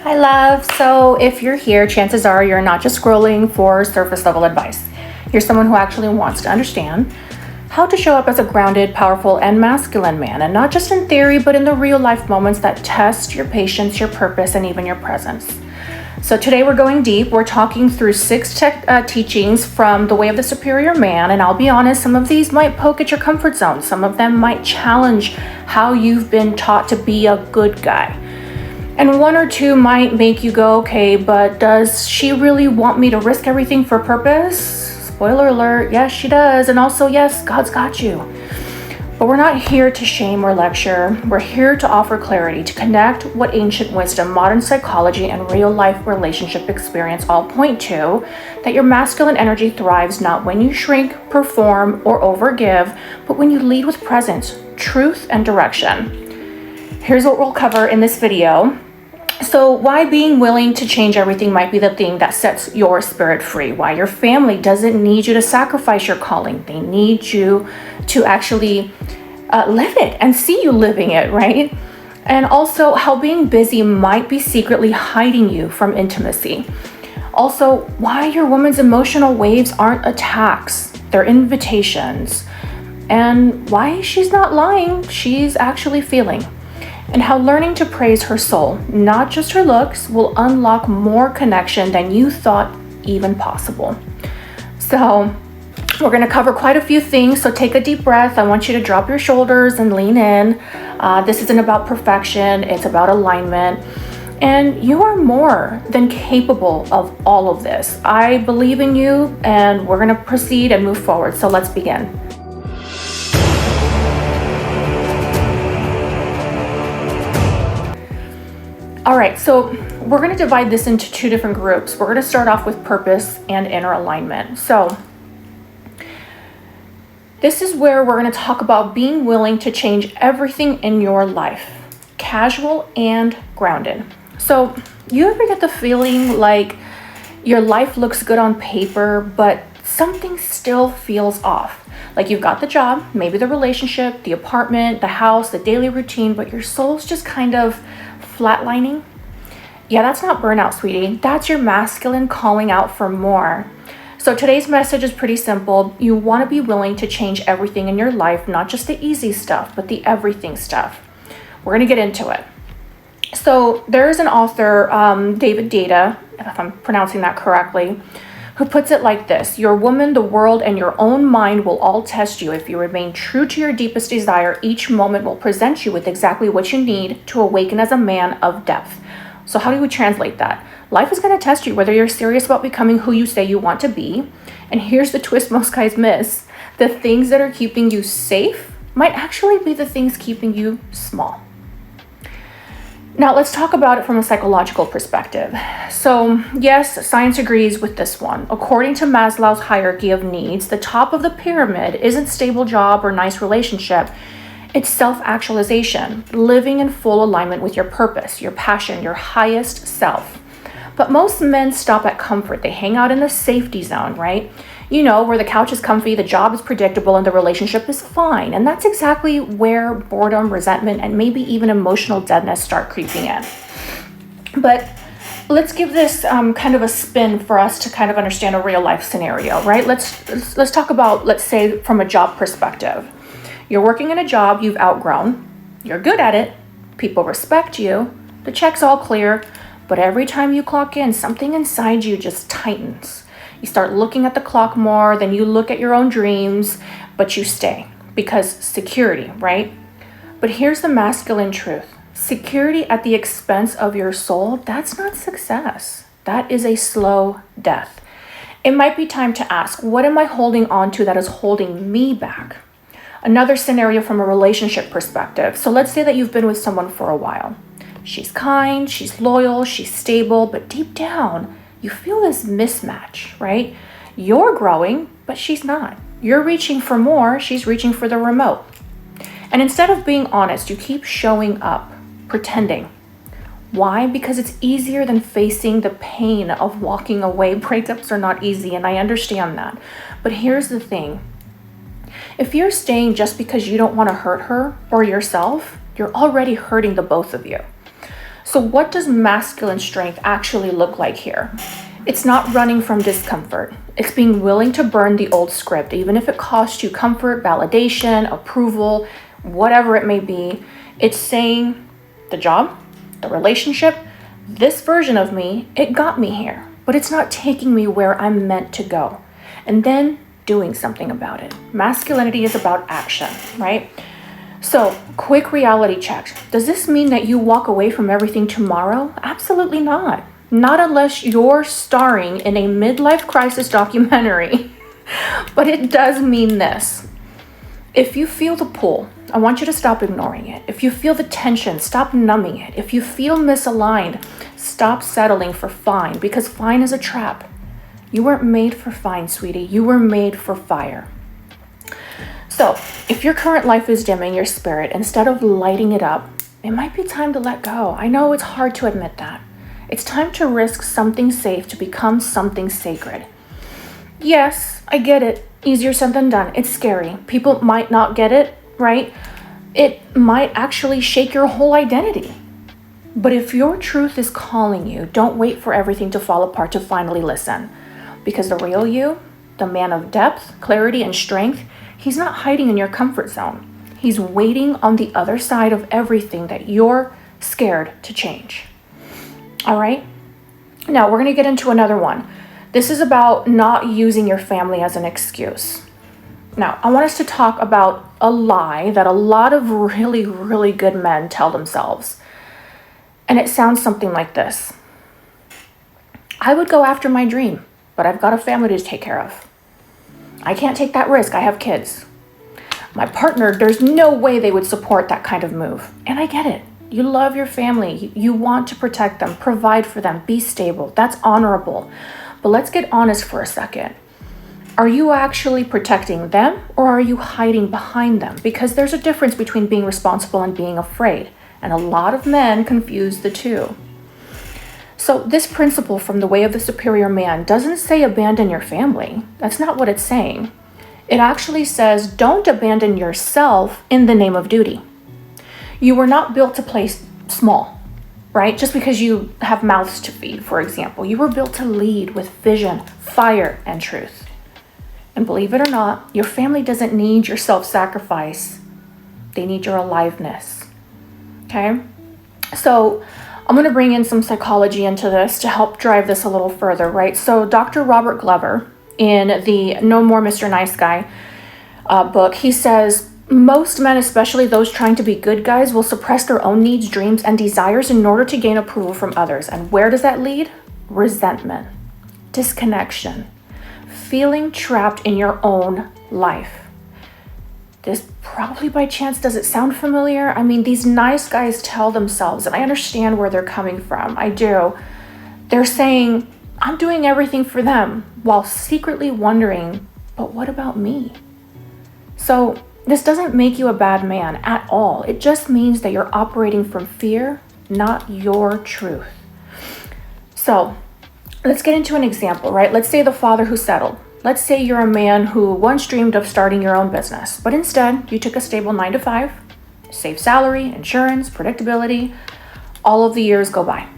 Hi, love. So if you're here, chances are you're not just scrolling for surface level advice. You're someone who actually wants to understand how to show up as a grounded, powerful, and masculine man, and not just in theory, but in the real life moments that test your patience, your purpose, and even your presence. So today we're going deep. We're talking through six teachings from the way of the superior man, and I'll be honest, some of these might poke at your comfort zone. Some of them might challenge how you've been taught to be a good guy. And one or two might make you go, okay, but does she really want me to risk everything for purpose? Spoiler alert, yes, she does. And also, yes, God's got you. But we're not here to shame or lecture. We're here to offer clarity, to connect what ancient wisdom, modern psychology, and real life relationship experience all point to, that your masculine energy thrives not when you shrink, perform, or overgive, but when you lead with presence, truth, and direction. Here's what we'll cover in this video. So why being willing to change everything might be the thing that sets your spirit free. Why your family doesn't need you to sacrifice your calling. They need you to actually live it and see you living it, right? And also how being busy might be secretly hiding you from intimacy. Also, why your woman's emotional waves aren't attacks, they're invitations. And why she's not lying, she's actually feeling. And how learning to praise her soul, not just her looks, will unlock more connection than you thought even possible. So we're going to cover quite a few things, so take a deep breath. I want you to drop your shoulders and lean in. This isn't about perfection, it's about alignment. And you are more than capable of all of this. I believe in you, and we're going to proceed and move forward. So let's begin. All right, so we're going to divide this into two different groups. We're going to start off with purpose and inner alignment. So this is where we're going to talk about being willing to change everything in your life, casual and grounded. So you ever get the feeling like your life looks good on paper, but something still feels off? Like you've got the job, maybe the relationship, the apartment, the house, the daily routine, but your soul's just kind of flatlining? Yeah, that's not burnout, sweetie. That's your masculine calling out for more. So today's message is pretty simple. You want to be willing to change everything in your life, not just the easy stuff, but the everything stuff. We're going to get into it. So there's an author, David Deida, if I'm pronouncing that correctly, who puts it like this: your woman, the world, and your own mind will all test you. If you remain true to your deepest desire, each moment will present you with exactly what you need to awaken as a man of depth. So how do we translate that? Life is going to test you whether you're serious about becoming who you say you want to be. And here's the twist most guys miss. The things that are keeping you safe might actually be the things keeping you small. Now, let's talk about it from a psychological perspective. So, yes, science agrees with this one. According to Maslow's hierarchy of needs, the top of the pyramid isn't stable job or nice relationship. It's self-actualization, living in full alignment with your purpose, your passion, your highest self. But most men stop at comfort. They hang out in the safety zone, right? You know, where the couch is comfy, the job is predictable, and the relationship is fine. And that's exactly where boredom, resentment, and maybe even emotional deadness start creeping in. But let's give this kind of a spin for us to kind of understand a real life scenario, right? Let's talk about, let's say, from a job perspective. You're working in a job you've outgrown. You're good at it. People respect you. The check's all clear. But every time you clock in, something inside you just tightens. You start looking at the clock more than you look at your own dreams, but you stay because security, right? But here's the masculine truth. Security at the expense of your soul, that's not success. That is a slow death. It might be time to ask, what am I holding on to that is holding me back? Another scenario from a relationship perspective. So let's say that you've been with someone for a while. She's kind, she's loyal, she's stable, but deep down, you feel this mismatch, right? You're growing, but she's not. You're reaching for more, she's reaching for the remote. And instead of being honest, you keep showing up, pretending. Why? Because it's easier than facing the pain of walking away. Breakups are not easy, and I understand that. But here's the thing. If you're staying just because you don't want to hurt her or yourself, you're already hurting the both of you. So what does masculine strength actually look like here? It's not running from discomfort. It's being willing to burn the old script, even if it costs you comfort, validation, approval, whatever it may be. It's saying the job, the relationship, this version of me, it got me here, but it's not taking me where I'm meant to go. And then doing something about it. Masculinity is about action, right? So, quick reality check. Does this mean that you walk away from everything tomorrow? Absolutely not. Not unless you're starring in a midlife crisis documentary. But it does mean this. If you feel the pull, I want you to stop ignoring it. If you feel the tension, stop numbing it. If you feel misaligned, stop settling for fine, because fine is a trap. You weren't made for fine, sweetie. You were made for fire. So, if your current life is dimming your spirit, instead of lighting it up, it might be time to let go. I know it's hard to admit that. It's time to risk something safe to become something sacred. Yes, I get it. Easier said than done. It's scary. People might not get it, right? It might actually shake your whole identity. But if your truth is calling you, don't wait for everything to fall apart to finally listen. Because the real you, the man of depth, clarity, and strength, he's not hiding in your comfort zone. He's waiting on the other side of everything that you're scared to change. All right? Now, we're going to get into another one. This is about not using your family as an excuse. Now, I want us to talk about a lie that a lot of really, really good men tell themselves. And it sounds something like this. I would go after my dream, but I've got a family to take care of. I can't take that risk. I have kids. My partner, there's no way they would support that kind of move. And I get it. You love your family. You want to protect them, provide for them, be stable. That's honorable. But let's get honest for a second. Are you actually protecting them, or are you hiding behind them? Because there's a difference between being responsible and being afraid. And a lot of men confuse the two. So this principle from the Way of the Superior Man doesn't say abandon your family. That's not what it's saying. It actually says don't abandon yourself in the name of duty. You were not built to play small, right? Just because you have mouths to feed, for example. You were built to lead with vision, fire, and truth. And believe it or not, your family doesn't need your self-sacrifice. They need your aliveness. Okay? So I'm going to bring in some psychology into this to help drive this a little further, right? So Dr. Robert Glover, in the No More Mr. Nice Guy book, he says, most men, especially those trying to be good guys, will suppress their own needs, dreams, and desires in order to gain approval from others. And where does that lead? Resentment, disconnection, feeling trapped in your own life. This probably by chance, does it sound familiar? I mean, these nice guys tell themselves, and I understand where they're coming from. I do. They're saying, I'm doing everything for them, while secretly wondering, but what about me? So this doesn't make you a bad man at all. It just means that you're operating from fear, not your truth. So let's get into an example, right? Let's say the father who settled. Let's say you're a man who once dreamed of starting your own business, but instead you took a stable 9-to-5, safe salary, insurance, predictability. All of the years go by.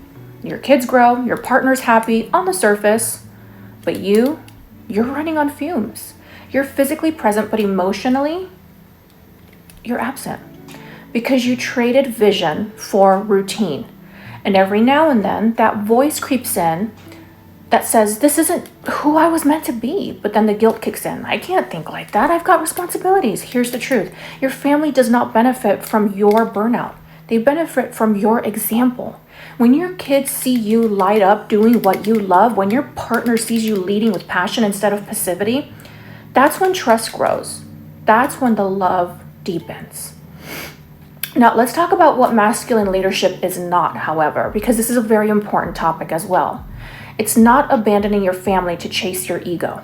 Your kids grow, your partner's happy on the surface, but you're running on fumes. You're physically present, but emotionally, you're absent because you traded vision for routine. And every now and then that voice creeps in that says, this isn't who I was meant to be. But then the guilt kicks in. I can't think like that. I've got responsibilities. Here's the truth. Your family does not benefit from your burnout. They benefit from your example. When your kids see you light up doing what you love, when your partner sees you leading with passion instead of passivity, that's when trust grows. That's when the love deepens. Now, let's talk about what masculine leadership is not, however, because this is a very important topic as well. It's not abandoning your family to chase your ego.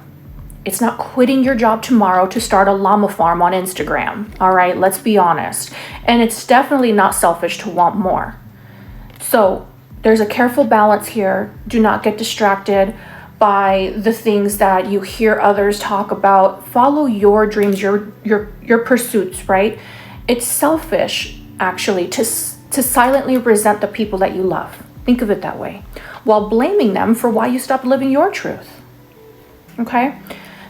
It's not quitting your job tomorrow to start a llama farm on Instagram. All right, let's be honest. And it's definitely not selfish to want more. So there's a careful balance here. Do not get distracted by the things that you hear others talk about. Follow your dreams, your pursuits, right? It's selfish, actually, to to silently resent the people that you love. Think of it that way, while blaming them for why you stopped living your truth. Okay?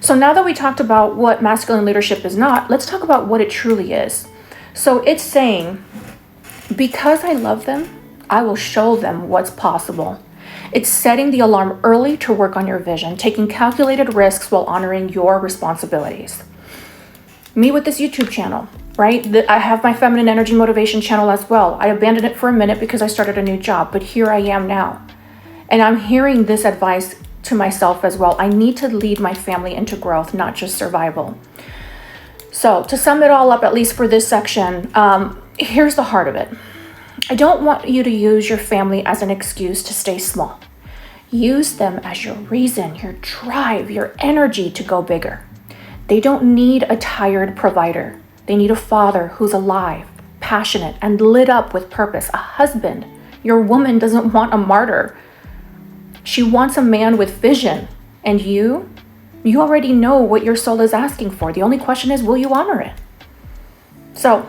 So now that we talked about what masculine leadership is not, let's talk about what it truly is. So it's saying, because I love them, I will show them what's possible. It's setting the alarm early to work on your vision, taking calculated risks while honoring your responsibilities. Me with this YouTube channel, right? I have my feminine energy motivation channel as well. I abandoned it for a minute because I started a new job, but here I am now. And I'm hearing this advice to myself as well. I need to lead my family into growth, not just survival. So to sum it all up, at least for this section, here's the heart of it. I don't want you to use your family as an excuse to stay small. Use them as your reason, your drive, your energy to go bigger. They don't need a tired provider. They need a father who's alive, passionate, and lit up with purpose. A husband. Your woman doesn't want a martyr. She wants a man with vision. And you already know what your soul is asking for. The only question is, will you honor it? So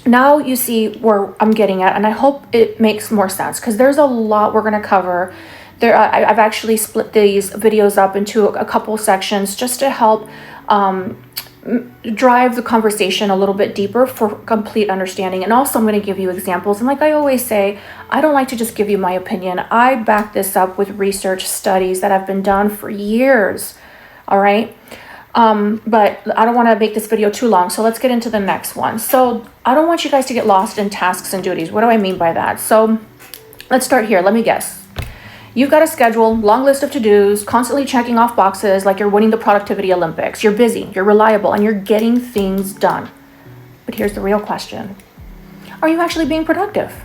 now you see where I'm getting at, and I hope it makes more sense, because there's a lot we're going to cover. I've actually split these videos up into a couple sections just to help drive the conversation a little bit deeper for complete understanding. And also I'm going to give you examples. And like I always say, I don't like to just give you my opinion. I back this up with research studies that have been done for years. All right. But I don't want to make this video too long. So let's get into the next one. So I don't want you guys to get lost in tasks and duties. What do I mean by that? So let's start here. Let me guess. You've got a schedule, long list of to-dos, constantly checking off boxes like you're winning the productivity Olympics. You're busy, you're reliable, and you're getting things done. But here's the real question. Are you actually being productive?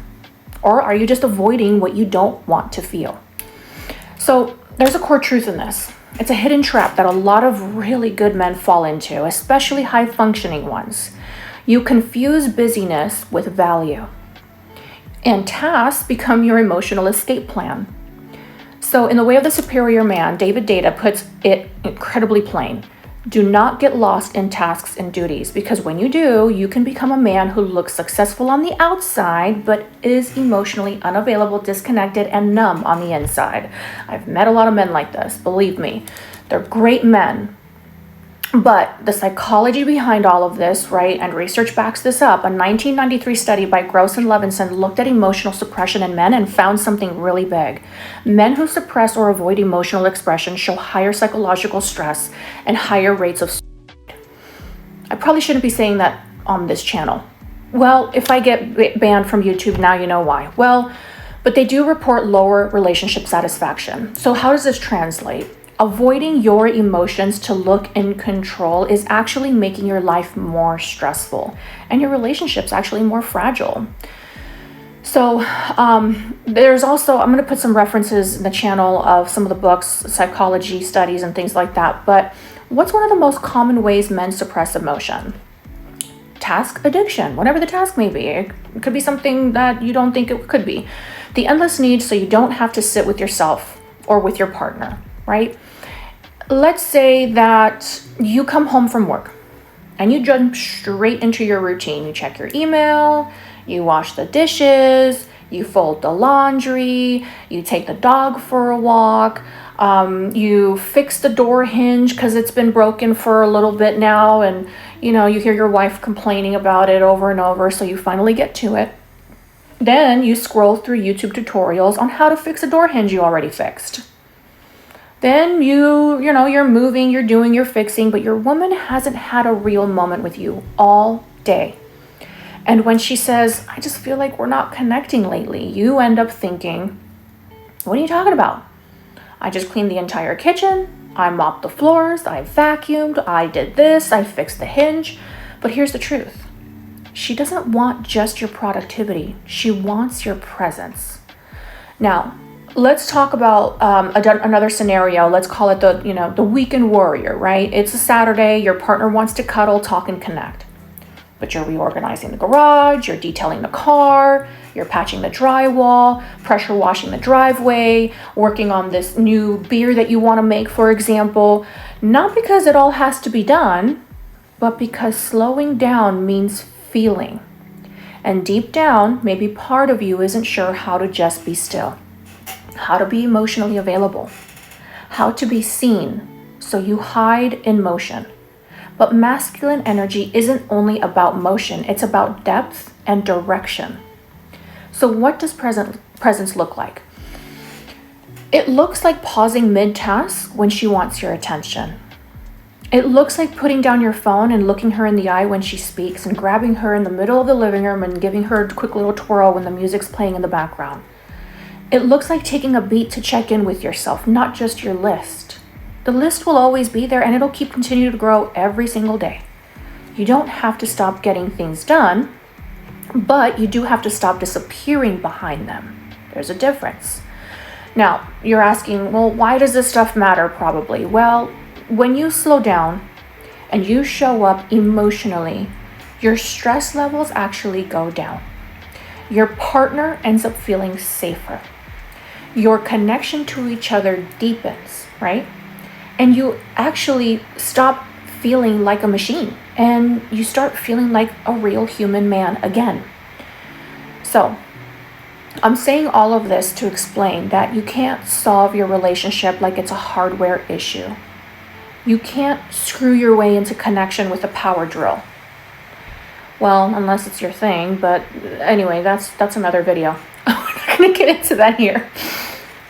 Or are you just avoiding what you don't want to feel? So there's a core truth in this. It's a hidden trap that a lot of really good men fall into, especially high-functioning ones. You confuse busyness with value. And tasks become your emotional escape plan. So in The Way of the Superior Man, David Deida puts it incredibly plain. Do not get lost in tasks and duties, because when you do, you can become a man who looks successful on the outside, but is emotionally unavailable, disconnected, and numb on the inside. I've met a lot of men like this, believe me. They're great men. But the psychology behind all of this, right, and research backs this up. A 1993 study by Gross and Levinson looked at emotional suppression in men and found something really big. Men who suppress or avoid emotional expression show higher psychological stress and higher rates of suicide. I probably shouldn't be saying that on this channel. Well, if I get banned from YouTube, now you know why. Well, but they do report lower relationship satisfaction. So how does this translate? Avoiding your emotions to look in control is actually making your life more stressful and your relationships actually more fragile. So there's also, I'm going to put some references in the channel of some of the books, psychology studies and things like that. But what's one of the most common ways men suppress emotion? Task addiction, whatever the task may be. It could be something that you don't think it could be. The endless need so you don't have to sit with yourself or with your partner. Right? Let's say that you come home from work and you jump straight into your routine. You check your email, you wash the dishes, you fold the laundry, you take the dog for a walk, you fix the door hinge because it's been broken for a little bit now, and you hear your wife complaining about it over and over, so you finally get to it. Then you scroll through YouTube tutorials on how to fix a door hinge you already fixed. Then you're moving, you're doing, you're fixing, but your woman hasn't had a real moment with you all day. And when she says, I just feel like we're not connecting lately, you end up thinking, what are you talking about? I just cleaned the entire kitchen, I mopped the floors, I vacuumed, I did this, I fixed the hinge. But here's the truth. She doesn't want just your productivity. She wants your presence. Now, let's talk about another scenario. Let's call it the weekend warrior, right? It's a Saturday. Your partner wants to cuddle, talk, and connect. But you're reorganizing the garage, you're detailing the car, you're patching the drywall, pressure washing the driveway, working on this new beer that you want to make, for example. Not because it all has to be done, but because slowing down means feeling. And deep down, maybe part of you isn't sure how to just be still, how to be emotionally available, how to be seen, so you hide in motion. But masculine energy isn't only about motion, it's about depth and direction. So what does presence look like? It looks like pausing mid-task when she wants your attention. It looks like putting down your phone and looking her in the eye when she speaks, and grabbing her in the middle of the living room and giving her a quick little twirl when the music's playing in the background. It looks like taking a beat to check in with yourself, not just your list. The list will always be there, and it'll continue to grow every single day. You don't have to stop getting things done, but you do have to stop disappearing behind them. There's a difference. Now, you're asking, well, why does this stuff matter? Probably. Well, when you slow down and you show up emotionally, your stress levels actually go down. Your partner ends up feeling safer. Your connection to each other deepens, right? And you actually stop feeling like a machine, and you start feeling like a real human man again. So, I'm saying all of this to explain that you can't solve your relationship like it's a hardware issue. You can't screw your way into connection with a power drill. Well, unless it's your thing, but anyway, that's another video. I'm not gonna get into that here.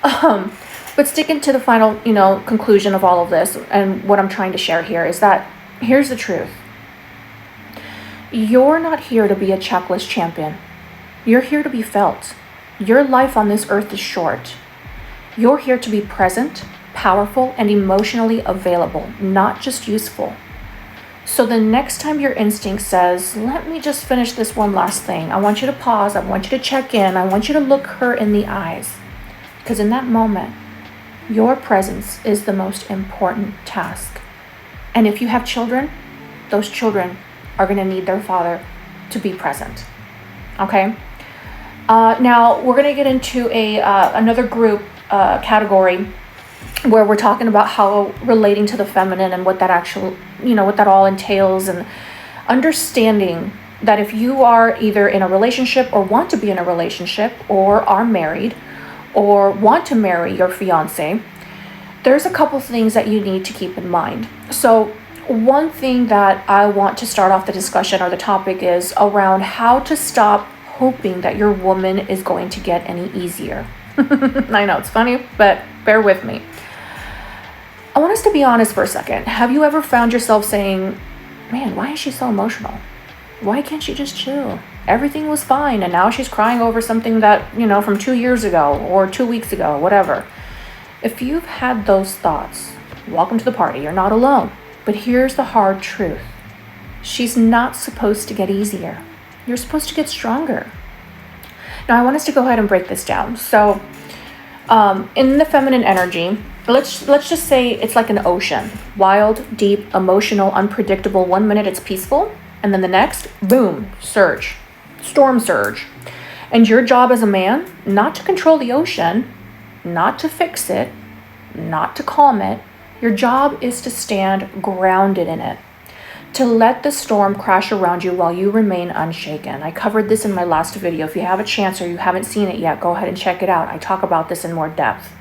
But sticking to the final, conclusion of all of this, and what I'm trying to share here is that here's the truth. You're not here to be a checklist champion. You're here to be felt. Your life on this earth is short. You're here to be present, powerful, and emotionally available, not just useful. So the next time your instinct says, let me just finish this one last thing, I want you to pause, I want you to check in, I want you to look her in the eyes. Because in that moment, your presence is the most important task. And if you have children, those children are going to need their father to be present. Okay? Now, we're going to get into another group category where we're talking about how relating to the feminine and what that what that all entails, and understanding that if you are either in a relationship or want to be in a relationship or are married or want to marry your fiance, there's a couple things that you need to keep in mind. So one thing that I want to start off the discussion or the topic is around how to stop hoping that your woman is going to get any easier. I know it's funny, but bear with me. I want us to be honest for a second. Have you ever found yourself saying, man, why is she so emotional? Why can't she just chill? Everything was fine, and now she's crying over something that, from 2 years ago or 2 weeks ago, whatever. If you've had those thoughts, welcome to the party. You're not alone. But here's the hard truth. She's not supposed to get easier. You're supposed to get stronger. Now, I want us to go ahead and break this down. So, in the feminine energy, let's just say it's like an ocean. Wild, deep, emotional, unpredictable. 1 minute it's peaceful, and then the next, boom, surge. Storm surge. And your job as a man, not to control the ocean, not to fix it, not to calm it. Your job is to stand grounded in it, to let the storm crash around you while you remain unshaken. I covered this in my last video. If you have a chance or you haven't seen it yet, go ahead and check it out. I talk about this in more depth.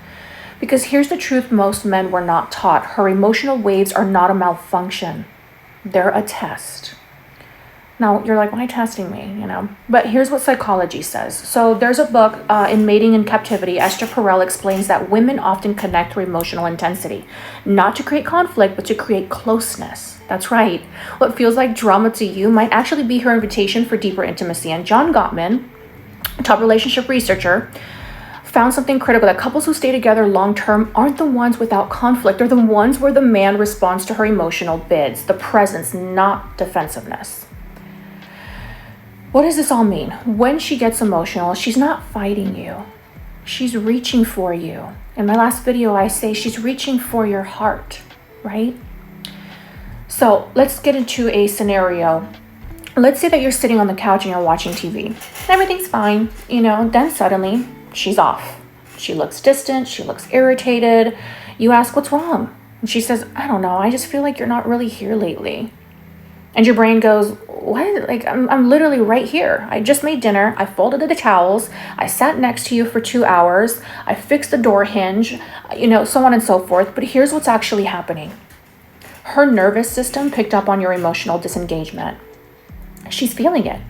Because here's the truth most men were not taught. Her emotional waves are not a malfunction. They're a test. Now, you're like, why testing me, But here's what psychology says. So there's a book, in Mating in Captivity, Esther Perel explains that women often connect through emotional intensity, not to create conflict, but to create closeness. That's right. What feels like drama to you might actually be her invitation for deeper intimacy. And John Gottman, a top relationship researcher, found something critical, that couples who stay together long-term aren't the ones without conflict. They're the ones where the man responds to her emotional bids, the presence, not defensiveness. What does this all mean? When she gets emotional, she's not fighting you. She's reaching for you. In my last video, I say she's reaching for your heart, right? So let's get into a scenario. Let's say that you're sitting on the couch and you're watching TV. Everything's fine, then suddenly she's off. She looks distant. She looks irritated. You ask, what's wrong? And she says, I don't know. I just feel like you're not really here lately. And your brain goes, what? Like, I'm literally right here. I just made dinner. I folded the towels. I sat next to you for 2 hours. I fixed the door hinge, so on and so forth. But here's what's actually happening. Her nervous system picked up on your emotional disengagement. She's feeling it.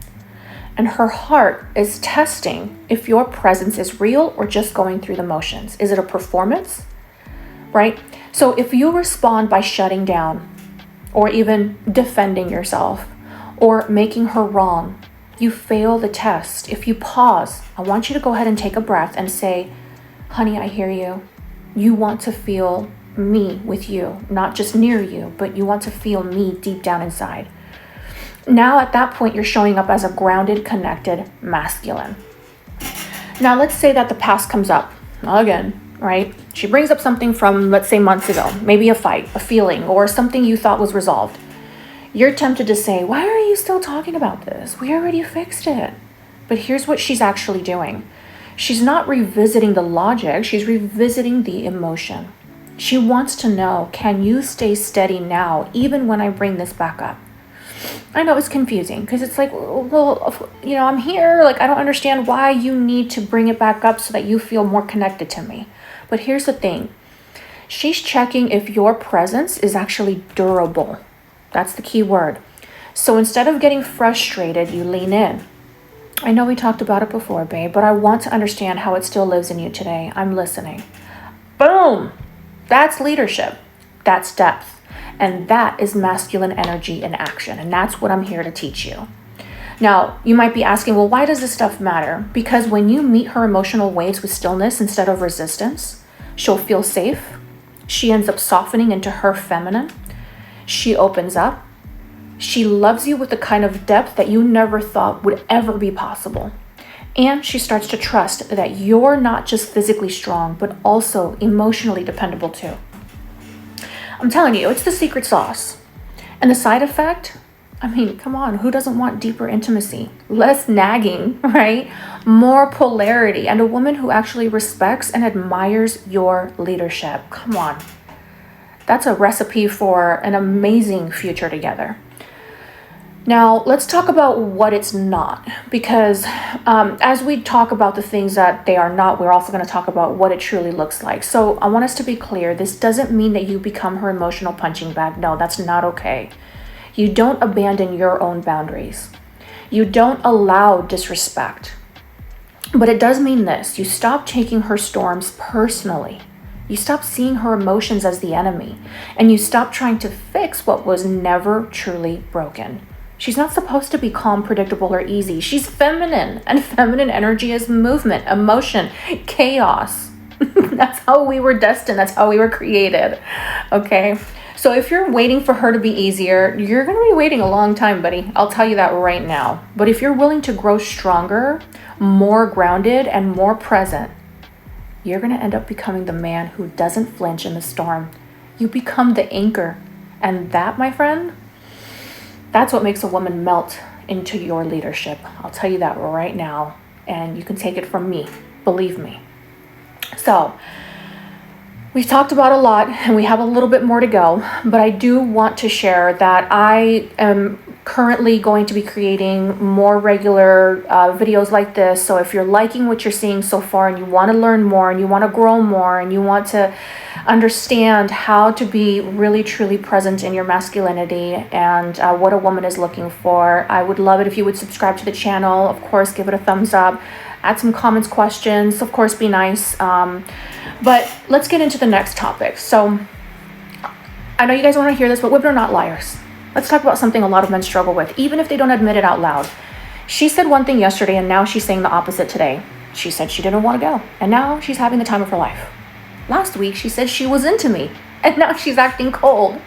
And her heart is testing if your presence is real or just going through the motions. Is it a performance? Right? So if you respond by shutting down, or even defending yourself, or making her wrong, you fail the test. If you pause, I want you to go ahead and take a breath and say, honey, I hear you. You want to feel me with you, not just near you, but you want to feel me deep down inside. Now at that point, you're showing up as a grounded, connected masculine. Now let's say that the past comes up again, right? She brings up something from, let's say, months ago, maybe a fight, a feeling, or something you thought was resolved. You're tempted to say, why are you still talking about this? We already fixed it. But here's what she's actually doing. She's not revisiting the logic, she's revisiting the emotion. She wants to know, can you stay steady now, even when I bring this back up? I know it's confusing because it's like, well, I'm here. Like, I don't understand why you need to bring it back up so that you feel more connected to me. But here's the thing. She's checking if your presence is actually durable. That's the key word. So instead of getting frustrated, you lean in. I know we talked about it before, babe, but I want to understand how it still lives in you today. I'm listening. Boom. That's leadership. That's depth. And that is masculine energy in action. And that's what I'm here to teach you. Now, you might be asking, well, why does this stuff matter? Because when you meet her emotional waves with stillness instead of resistance, she'll feel safe. She ends up softening into her feminine. She opens up. She loves you with the kind of depth that you never thought would ever be possible. And she starts to trust that you're not just physically strong, but also emotionally dependable too. I'm telling you, it's the secret sauce. And the side effect, come on, who doesn't want deeper intimacy? Less nagging, right? More polarity, and a woman who actually respects and admires your leadership. Come on. That's a recipe for an amazing future together. Now, let's talk about what it's not, because as we talk about the things that they are not, we're also going to talk about what it truly looks like. So I want us to be clear. This doesn't mean that you become her emotional punching bag. No, that's not okay. You don't abandon your own boundaries. You don't allow disrespect. But it does mean this. You stop taking her storms personally. You stop seeing her emotions as the enemy. And you stop trying to fix what was never truly broken. She's not supposed to be calm, predictable, or easy. She's feminine, and feminine energy is movement, emotion, chaos. That's how we were destined. That's how we were created. Okay? So if you're waiting for her to be easier, you're going to be waiting a long time, buddy. I'll tell you that right now. But if you're willing to grow stronger, more grounded, and more present, you're going to end up becoming the man who doesn't flinch in the storm. You become the anchor. And that, my friend, that's what makes a woman melt into your leadership. I'll tell you that right now. And you can take it from me. Believe me. So, we've talked about a lot and we have a little bit more to go. But I do want to share that I am currently going to be creating more regular videos like this. So if you're liking what you're seeing so far and you want to learn more and you want to grow more and you want to understand how to be really truly present in your masculinity and what a woman is looking for, I would love it if you would subscribe to the channel. Of course, give it a thumbs up, add some comments, questions, of course, be nice. But let's get into the next topic. So I know you guys want to hear this, but women are not liars. Let's talk about something a lot of men struggle with, even if they don't admit it out loud. She said one thing yesterday, and now she's saying the opposite today. She said she didn't want to go, and now she's having the time of her life. Last week, she said she was into me, and now she's acting cold.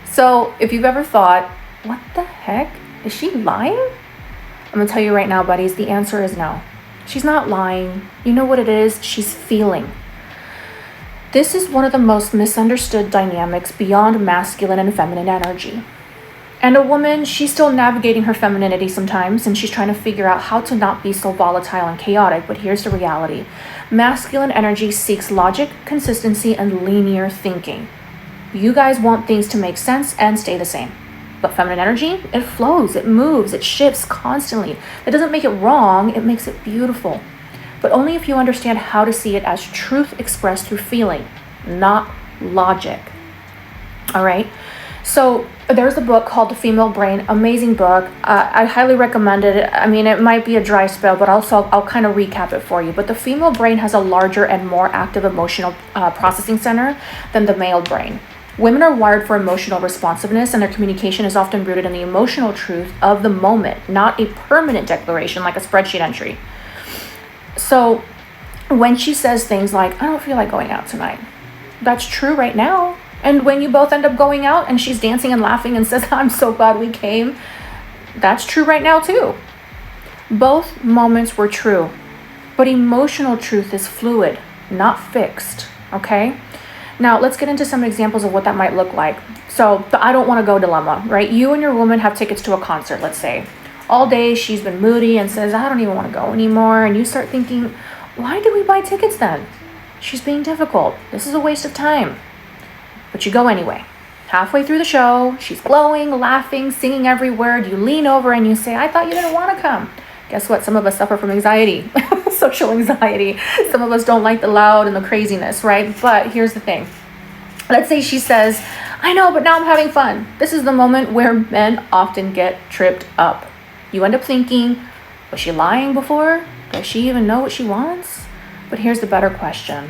So if you've ever thought, what the heck? Is she lying? I'm going to tell you right now, buddies, the answer is no. She's not lying. You know what it is? She's feeling. This is one of the most misunderstood dynamics beyond masculine and feminine energy. And a woman, she's still navigating her femininity sometimes, and she's trying to figure out how to not be so volatile and chaotic. But here's the reality. Masculine energy seeks logic, consistency, and linear thinking. You guys want things to make sense and stay the same. But feminine energy, it flows, it moves, it shifts constantly. That doesn't make it wrong, it makes it beautiful. But only if you understand how to see it as truth expressed through feeling, not logic. All right? So there's a book called The Female Brain, amazing book. I highly recommend it. I mean, it might be a dry spell, but also I'll kind of recap it for you. But the female brain has a larger and more active emotional processing center than the male brain. Women are wired for emotional responsiveness, and their communication is often rooted in the emotional truth of the moment, not a permanent declaration like a spreadsheet entry. So when she says things like, I don't feel like going out tonight, that's true right now. And when you both end up going out and she's dancing and laughing and says, I'm so glad we came, that's true right now too. Both moments were true, but emotional truth is fluid, not fixed, okay? Now let's get into some examples of what that might look like. So the I don't want to go dilemma, right? You and your woman have tickets to a concert, let's say. All day she's been moody and says, I don't even want to go anymore. And you start thinking, why did we buy tickets then? She's being difficult. This is a waste of time. But you go anyway. Halfway through the show, she's glowing, laughing, singing every word. You lean over and you say, I thought you didn't want to come. Guess what? Some of us suffer from anxiety, social anxiety. Some of us don't like the loud and the craziness, right? But here's the thing. Let's say she says, I know, but now I'm having fun. This is the moment where men often get tripped up. You end up thinking, was she lying before? Does she even know what she wants? But here's the better question.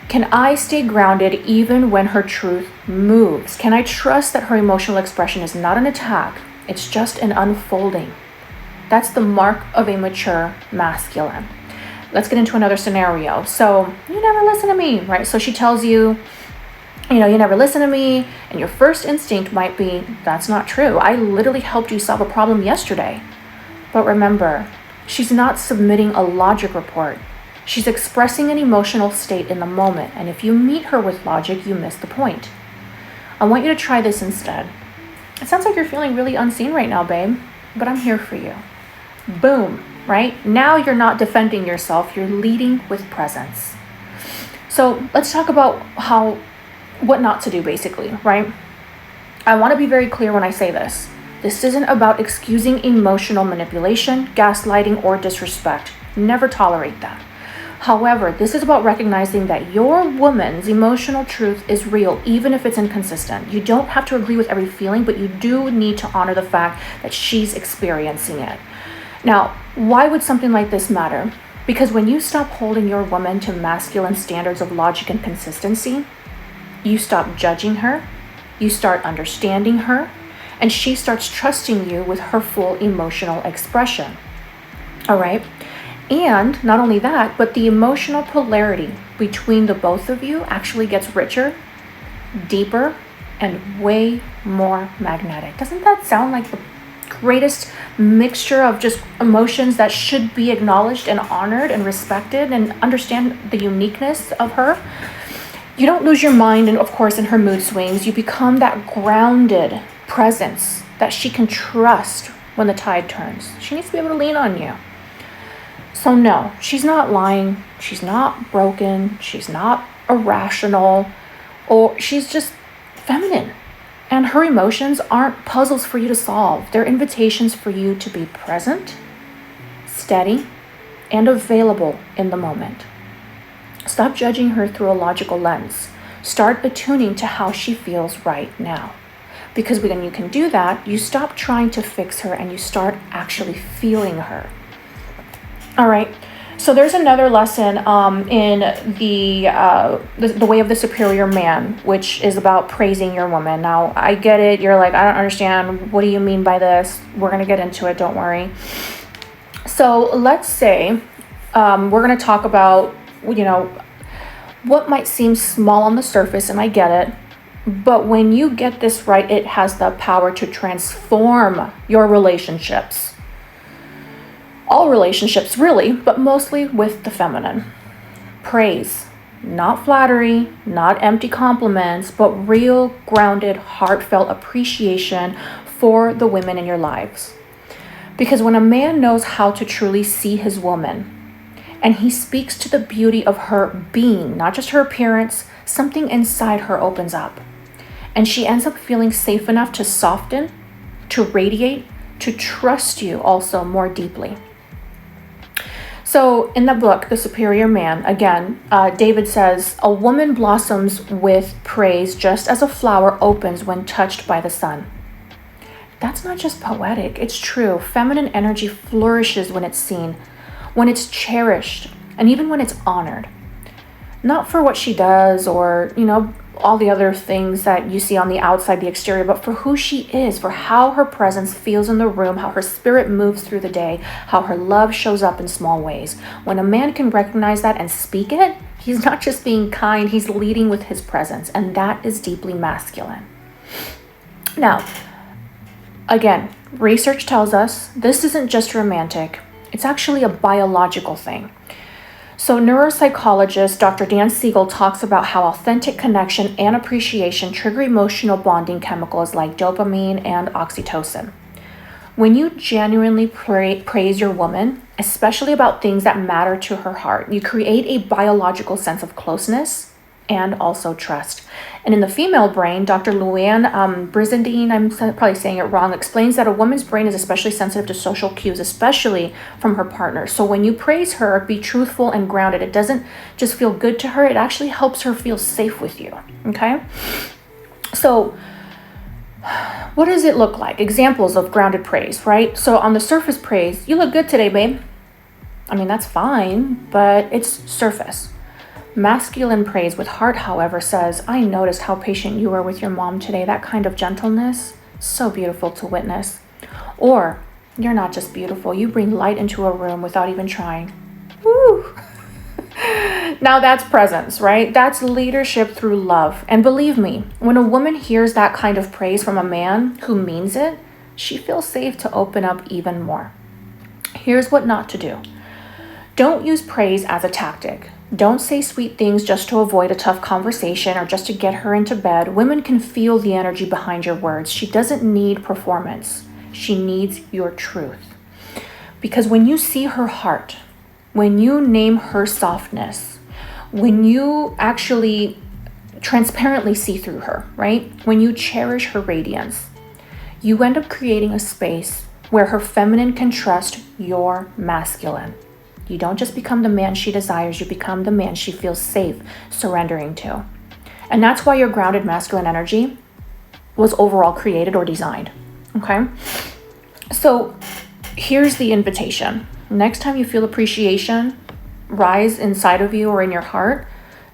Can I stay grounded even when her truth moves? Can I trust that her emotional expression is not an attack? It's just an unfolding. That's the mark of a mature masculine. Let's get into another scenario. So you never listen to me, right? So she tells you, you never listen to me. And your first instinct might be, that's not true. I literally helped you solve a problem yesterday. But remember, she's not submitting a logic report. She's expressing an emotional state in the moment, and if you meet her with logic, you miss the point. I want you to try this instead. It sounds like you're feeling really unseen right now, babe, but I'm here for you. Boom, right? Now you're not defending yourself, you're leading with presence. So let's talk about what not to do, basically, right? I want to be very clear when I say this. This isn't about excusing emotional manipulation, gaslighting, or disrespect. Never tolerate that. However, this is about recognizing that your woman's emotional truth is real, even if it's inconsistent. You don't have to agree with every feeling, but you do need to honor the fact that she's experiencing it. Now, why would something like this matter? Because when you stop holding your woman to masculine standards of logic and consistency, you stop judging her, you start understanding her, and she starts trusting you with her full emotional expression. All right? And not only that, but the emotional polarity between the both of you actually gets richer, deeper, and way more magnetic. Doesn't that sound like the greatest mixture of just emotions that should be acknowledged and honored and respected, and understand the uniqueness of her? You don't lose your mind, and of course in her mood swings, you become that grounded presence that she can trust when the tide turns. She needs to be able to lean on you. So no, she's not lying, she's not broken, she's not irrational, or she's just feminine. And her emotions aren't puzzles for you to solve. They're invitations for you to be present, steady, and available in the moment. Stop judging her through a logical lens. Start attuning to how she feels right now. Because when you can do that, you stop trying to fix her and you start actually feeling her. All right, so there's another lesson in the way of the superior man, which is about praising your woman. Now, I get it. You're like, I don't understand. What do you mean by this? We're going to get into it. Don't worry. So let's say we're going to talk about, what might seem small on the surface, and I get it. But when you get this right, it has the power to transform your relationships. All relationships, really, but mostly with the feminine. Praise, not flattery, not empty compliments, but real, grounded, heartfelt appreciation for the women in your lives. Because when a man knows how to truly see his woman, and he speaks to the beauty of her being, not just her appearance, something inside her opens up. And she ends up feeling safe enough to soften, to radiate, to trust you also more deeply. So in the book, The Superior Man, again, David says, a woman blossoms with praise just as a flower opens when touched by the sun. That's not just poetic, it's true. Feminine energy flourishes when it's seen, when it's cherished, and even when it's honored. Not for what she does or, all the other things that you see on the outside, the exterior, but for who she is, for how her presence feels in the room, how her spirit moves through the day, how her love shows up in small ways. When a man can recognize that and speak it, he's not just being kind, he's leading with his presence, and that is deeply masculine. Now, again, research tells us this isn't just romantic, it's actually a biological thing. So neuropsychologist Dr. Dan Siegel talks about how authentic connection and appreciation trigger emotional bonding chemicals like dopamine and oxytocin. When you genuinely praise your woman, especially about things that matter to her heart, you create a biological sense of closeness and also trust. And in the female brain, Dr. Luann Brizendine, I'm probably saying it wrong, explains that a woman's brain is especially sensitive to social cues, especially from her partner. So when you praise her, be truthful and grounded. It doesn't just feel good to her, it actually helps her feel safe with you, okay? So what does it look like? Examples of grounded praise, right? So on the surface praise, you look good today, babe. I mean, that's fine, but it's surface. Masculine praise with heart, however, says, I noticed how patient you were with your mom today. That kind of gentleness, so beautiful to witness. Or, you're not just beautiful, you bring light into a room without even trying. Woo! Now that's presence, right? That's leadership through love. And believe me, when a woman hears that kind of praise from a man who means it, she feels safe to open up even more. Here's what not to do. Don't use praise as a tactic. Don't say sweet things just to avoid a tough conversation or just to get her into bed. Women can feel the energy behind your words. She doesn't need performance. She needs your truth. Because when you see her heart, when you name her softness, when you actually transparently see through her, right? When you cherish her radiance, you end up creating a space where her feminine can trust your masculine. You don't just become the man she desires, you become the man she feels safe surrendering to. And that's why your grounded masculine energy was overall created or designed, okay? So here's the invitation. Next time you feel appreciation rise inside of you or in your heart,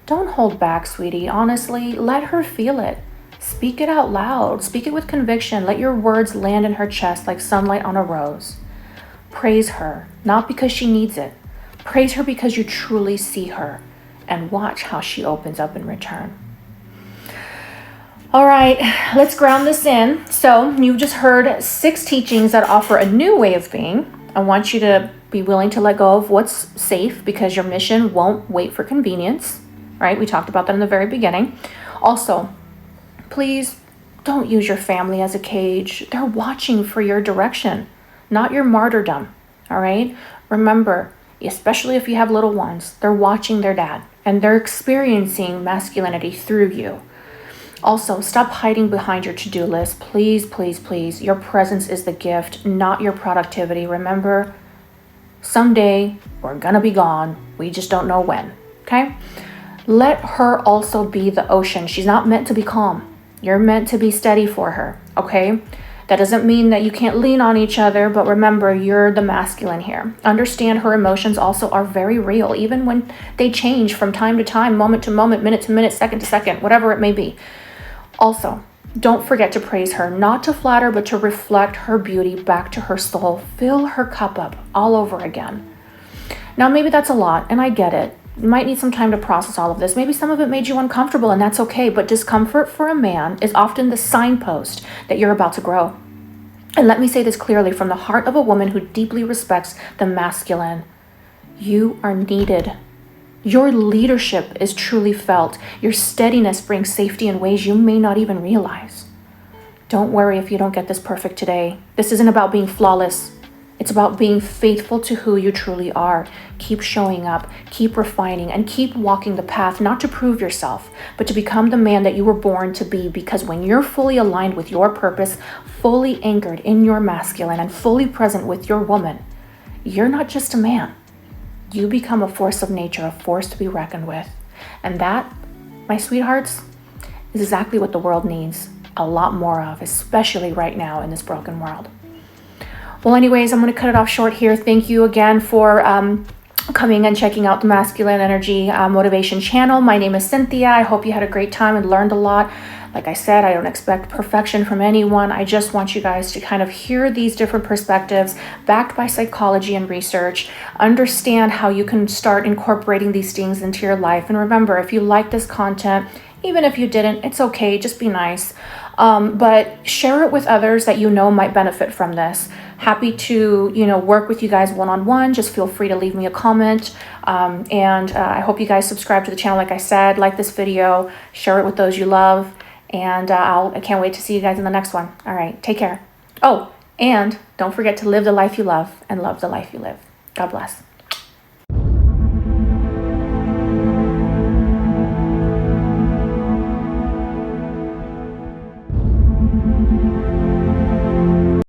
don't hold back, sweetie. Honestly, let her feel it. Speak it out loud. Speak it with conviction. Let your words land in her chest like sunlight on a rose. Praise her, not because she needs it. Praise her because you truly see her, and watch how she opens up in return. All right, let's ground this in. So you've just heard 6 teachings that offer a new way of being. I want you to be willing to let go of what's safe because your mission won't wait for convenience, right? We talked about that in the very beginning. Also, please don't use your family as a cage. They're watching for your direction, not your martyrdom, all right? Remember, especially if you have little ones, they're watching their dad and they're experiencing masculinity through you. Also, stop hiding behind your to-do list. Please, please, please. Your presence is the gift, not your productivity. Remember, someday we're gonna be gone. We just don't know when, okay? Let her also be the ocean. She's not meant to be calm. You're meant to be steady for her, okay? That doesn't mean that you can't lean on each other, but remember, you're the masculine here. Understand her emotions also are very real, even when they change from time to time, moment to moment, minute to minute, second to second, whatever it may be. Also, don't forget to praise her, not to flatter, but to reflect her beauty back to her soul. Fill her cup up all over again. Now, maybe that's a lot, and I get it. You might need some time to process all of this. Maybe some of it made you uncomfortable, and that's okay, but discomfort for a man is often the signpost that you're about to grow. And let me say this clearly from the heart of a woman who deeply respects the masculine. You are needed. Your leadership is truly felt. Your steadiness brings safety in ways you may not even realize. Don't worry if you don't get this perfect today. This isn't about being flawless. It's about being faithful to who you truly are. Keep showing up, keep refining, and keep walking the path, not to prove yourself, but to become the man that you were born to be. Because when you're fully aligned with your purpose, fully anchored in your masculine, and fully present with your woman, you're not just a man. You become a force of nature, a force to be reckoned with. And that, my sweethearts, is exactly what the world needs a lot more of, especially right now in this broken world. Well, anyways, I'm going to cut it off short here. Thank you again for coming and checking out the Masculine Energy Motivation channel. My name is Cynthia. I hope you had a great time and learned a lot. Like I said, I don't expect perfection from anyone. I just want you guys to kind of hear these different perspectives backed by psychology and research, understand how you can start incorporating these things into your life. And remember, if you like this content, even if you didn't, it's okay. Just be nice. But share it with others that you know might benefit from this. Happy to, work with you guys one-on-one. Just feel free to leave me a comment. And I hope you guys subscribe to the channel. Like I said, like this video, share it with those you love. And I can't wait to see you guys in the next one. All right, take care. Oh, and don't forget to live the life you love and love the life you live. God bless.